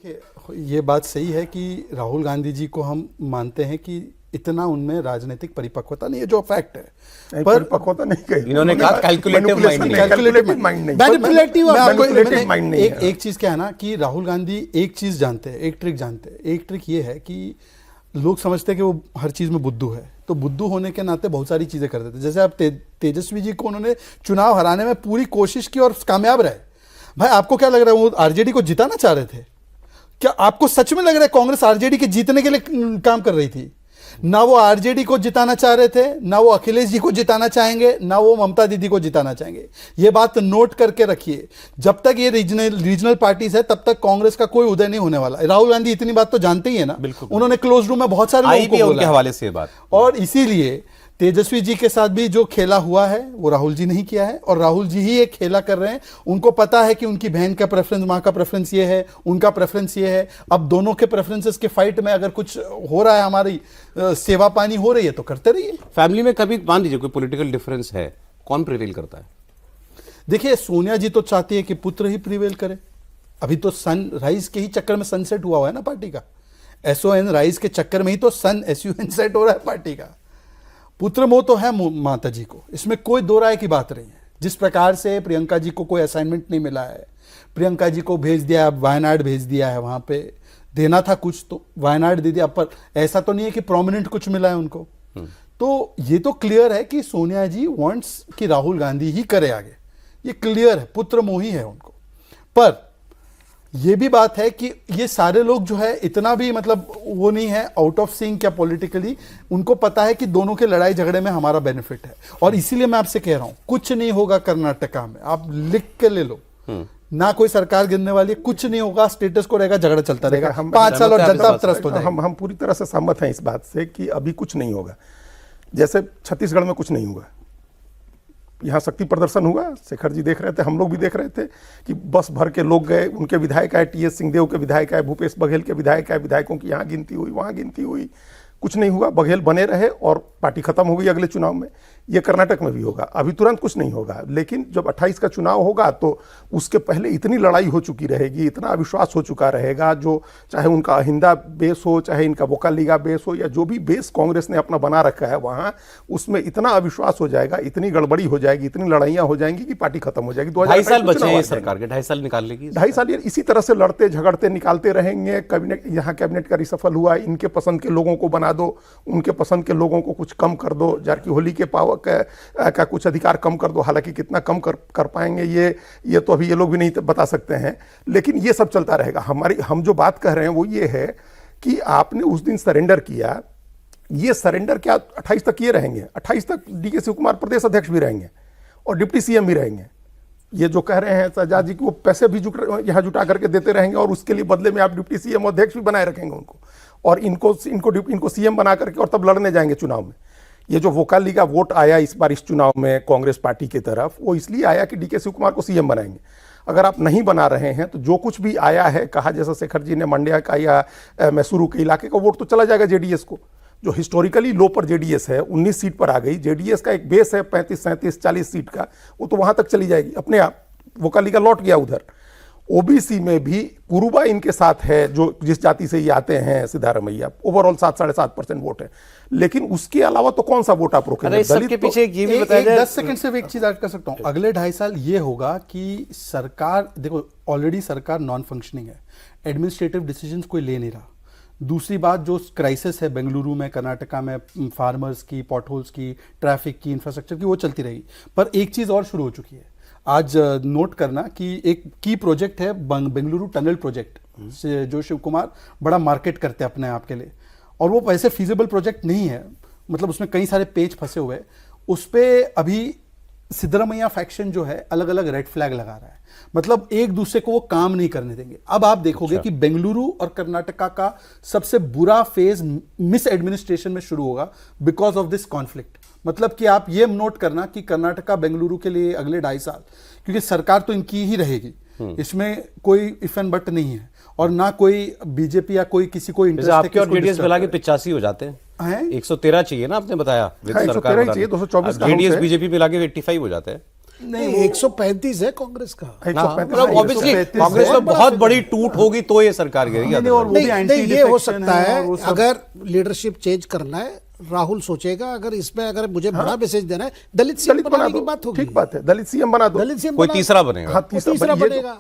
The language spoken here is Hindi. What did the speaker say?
देखिए, ये बात सही है कि राहुल गांधी जी को हम मानते हैं कि इतना उनमें राजनीतिक परिपक्वता नहीं है, जो फैक्ट है। पर परिपक्वता नहीं कही, इन्होंने कहा कैलकुलेटिव माइंड नहीं। कैलकुलेटिव माइंड नहीं, मैनिपुलेटिव माइंड नहीं है। एक चीज क्या है ना कि राहुल गांधी एक चीज जानते हैं, एक ट्रिक जानते हैं। एक ट्रिक ये है कि लोग समझते हैं कि वो हर चीज में बुद्धू है, तो बुद्धू होने के नाते बहुत सारी चीजें कर देते हैं। जैसे आप तेजस्वी जी को उन्होंने चुनाव हराने में पूरी कोशिश की और कामयाब रहे। भाई आपको क्या लग रहा है, वो आरजेडी को जिताना चाह रहे थे? क्या आपको सच में लग रहा है कांग्रेस आरजेडी के जीतने के लिए काम कर रही थी? ना वो आरजेडी को जिताना चाह रहे थे, ना वो अखिलेश जी को जिताना चाहेंगे, ना वो ममता दीदी को जिताना चाहेंगे। ये बात नोट करके रखिए। जब तक ये रीजनल पार्टीज है तब तक कांग्रेस का कोई उदय नहीं होने वाला। राहुल गांधी इतनी बात तो जानते ही है ना, उन्होंने क्लोज रूम में बहुत सारे लोगों को बोला उनके हवाले से बात। और इसीलिए तेजस्वी जी के साथ भी जो खेला हुआ है वो राहुल जी नहीं किया है, और राहुल जी ही एक खेला कर रहे हैं। उनको पता है कि उनकी बहन का प्रेफरेंस, मां का प्रेफरेंस ये है, उनका प्रेफरेंस ये है। अब दोनों के प्रेफरेंसेस के फाइट में अगर कुछ हो रहा है, हमारी सेवा पानी हो रही है, तो करते रहिए। फैमिली में कभी मान लीजिए कोई पॉलिटिकल डिफरेंस है, कौन प्रिवेल करता है? देखिए, सोनिया जी तो चाहती है कि पुत्र ही प्रिवेल करे। अभी तो सनराइज के ही चक्कर में सनसेट हुआ है ना पार्टी का। SON राइज के चक्कर में ही तो SUN सेट हो रहा है पार्टी का। पुत्र मोह तो है माता जी को, इसमें कोई दो राय की बात नहीं है। जिस प्रकार से प्रियंका जी को कोई असाइनमेंट नहीं मिला है, प्रियंका जी को भेज दिया, वायनाड भेज दिया है, वहां पे देना था कुछ तो वायनाड दे दिया। पर ऐसा तो नहीं है कि प्रोमिनेंट कुछ मिला है उनको। तो ये तो क्लियर है कि सोनिया जी वांट्स कि राहुल गांधी ही करे आगे, ये क्लियर है, पुत्र मोही है उनको। पर ये भी बात है कि ये सारे लोग जो है इतना भी मतलब वो नहीं है आउट ऑफ सिंक क्या पॉलिटिकली। उनको पता है कि दोनों के लड़ाई झगड़े में हमारा बेनिफिट है, और इसीलिए मैं आपसे कह रहा हूं कुछ नहीं होगा कर्नाटका में। आप लिख के ले लो, ना कोई सरकार गिरने वाली है, कुछ नहीं होगा, स्टेटस को रहेगा, झगड़ा चलता रहेगा 5 साल और जनता त्रस्त हो जाएगी। हम पूरी तरह से सहमत हैं इस बात से कि अभी कुछ नहीं होगा। जैसे छत्तीसगढ़ में कुछ नहीं हुआ, यहाँ शक्ति प्रदर्शन हुआ, शेखर जी देख रहे थे, हम लोग भी देख रहे थे कि बस भर के लोग गए। उनके विधायक आए, TS सिंहदेव के विधायक आए, भूपेश बघेल के विधायक आए, विधायकों की यहाँ गिनती हुई, वहाँ गिनती हुई, कुछ नहीं हुआ। बघेल बने रहे और पार्टी खत्म हो गई अगले चुनाव में। ये कर्नाटक में भी होगा, अभी तुरंत कुछ नहीं होगा, लेकिन जब 28 का चुनाव होगा तो उसके पहले इतनी लड़ाई हो चुकी रहेगी, इतना अविश्वास हो चुका रहेगा, जो चाहे उनका अहिंदा बेस हो, चाहे इनका वोकालीगा बेस हो, या जो भी बेस कांग्रेस ने अपना बना रखा है वहाँ, उसमें इतना अविश्वास हो जाएगा, इतनी गड़बड़ी हो जाएगी, इतनी लड़ाइयाँ हो जाएंगी कि पार्टी खत्म हो जाएगी। 2.5 साल बचे हैं सरकार के, 2.5 साल निकाल लेगी। 2.5 साल इसी तरह से लड़ते झगड़ते निकालते रहेंगे। कैबिनेट, यहाँ कैबिनेट का रिसफल हुआ, इनके पसंद के लोगों को बना दो, उनके पसंद के लोगों को कुछ कम कर दो, जारकीहोली के पावर का कुछ अधिकार कम कर दो। हालांकि कितना कम कर पाएंगे ये तो अभी ये लोग भी नहीं बता सकते हैं, लेकिन ये सब चलता रहेगा। हम जो बात कह रहे हैं वो ये है कि आपने उस दिन सरेंडर किया, ये सरेंडर क्या 28 तक ये रहेंगे? 28 तक DK शिव कुमार प्रदेश अध्यक्ष भी रहेंगे और डिप्टी CM भी रहेंगे। ये जो कह रहे हैं सजा जी कि वो पैसे भी यहाँ जुटा करके देते रहेंगे और उसके लिए बदले में आप डिप्टी CM अध्यक्ष भी बनाए रखेंगे उनको, और इनको CM बना करके और तब लड़ने जाएंगे चुनाव में। ये जो वोकालीगा वोट आया इस बार इस चुनाव में कांग्रेस पार्टी की तरफ, वो इसलिए आया कि DK शिव कुमार को CM बनाएंगे। अगर आप नहीं बना रहे हैं तो जो कुछ भी आया है, कहा जैसा शेखर जी ने मंड्या का या मैसूरू के इलाके का वोट तो चला जाएगा JDS को, जो हिस्टोरिकली लो पर JDS है, 19 सीट पर आ गई। JDS का एक बेस है 35, 37, 40 सीट का, वो तो वहां तक चली जाएगी अपने आप। वोकालीगा लौट गया उधर। OBC में भी कुरुबा इनके साथ है, जो जिस जाति से ये आते हैं, सिद्धारमैया, ओवरऑल 7-7.5% वोट है। लेकिन उसके अलावा तो कौन सा वोट आप रोकेंगे? सबके पीछे ये भी बताया जाए, 10 सेकंड से एक चीज ऐड कर सकता हूं। अगले 2.5 साल ये होगा कि सरकार, देखो ऑलरेडी सरकार नॉन फंक्शनिंग है, एडमिनिस्ट्रेटिव डिसीजंस कोई ले नहीं रहा। दूसरी बात, जो क्राइसिस है बेंगलुरु में, कर्नाटका में, फार्मर्स की, पॉटहोल्स की, ट्रैफिक की, इंफ्रास्ट्रक्चर की, वो चलती रहेगी। पर एक चीज और शुरू हो चुकी है, आज नोट करना कि एक की प्रोजेक्ट है बेंगलुरु टनल प्रोजेक्ट, जो शिव कुमार बड़ा मार्केट करते हैं अपने आप के लिए, और वो वैसे फीजिबल प्रोजेक्ट नहीं है, मतलब उसमें कई सारे पेज फंसे हुए हैं। उस पर अभी सिद्धरामैया फैक्शन जो है अलग अलग रेड फ्लैग लगा रहा है, मतलब एक दूसरे को वो काम नहीं करने देंगे। अब आप देखोगे कि बेंगलुरु और कर्नाटका का सबसे बुरा फेज मिस एडमिनिस्ट्रेशन में शुरू होगा बिकॉज ऑफ दिस कॉन्फ्लिक्ट। मतलब कि आप ये नोट करना कि कर्नाटका बेंगलुरु के लिए अगले 2.5 साल, क्योंकि सरकार तो इनकी ही रहेगी, इसमें कोई इफ एंड बट नहीं है, और ना कोई बीजेपी या कोई किसी को इंटरेस्ट है। आपके और JDS मिला के 85 हो जाते हैं, 113 चाहिए ना आपने बताया, 113 चाहिए, 224 JDS BJP मिला के 85 हो जाते हैं। नहीं 135 है कांग्रेस का। 135 मतलब ऑब्वियसली 135 कांग्रेस है। में बहुत बड़ी टूट होगी तो ये सरकार गिरेगी। नहीं, और वो भी नहीं, anti ये हो defection सकता है है और वो सब- अगर लीडरशिप चेंज करना है, राहुल सोचेगा अगर इसमें अगर मुझे बड़ा मैसेज देना है, दलित सीएम दलित बना बनाने की दो, बात होगी। ठीक बात है, दलित सीएम बना दो, दलित सीएम कोई बना- तीसरा बनेगा। हाँ, वो तीसरा ये तो- बनेगा।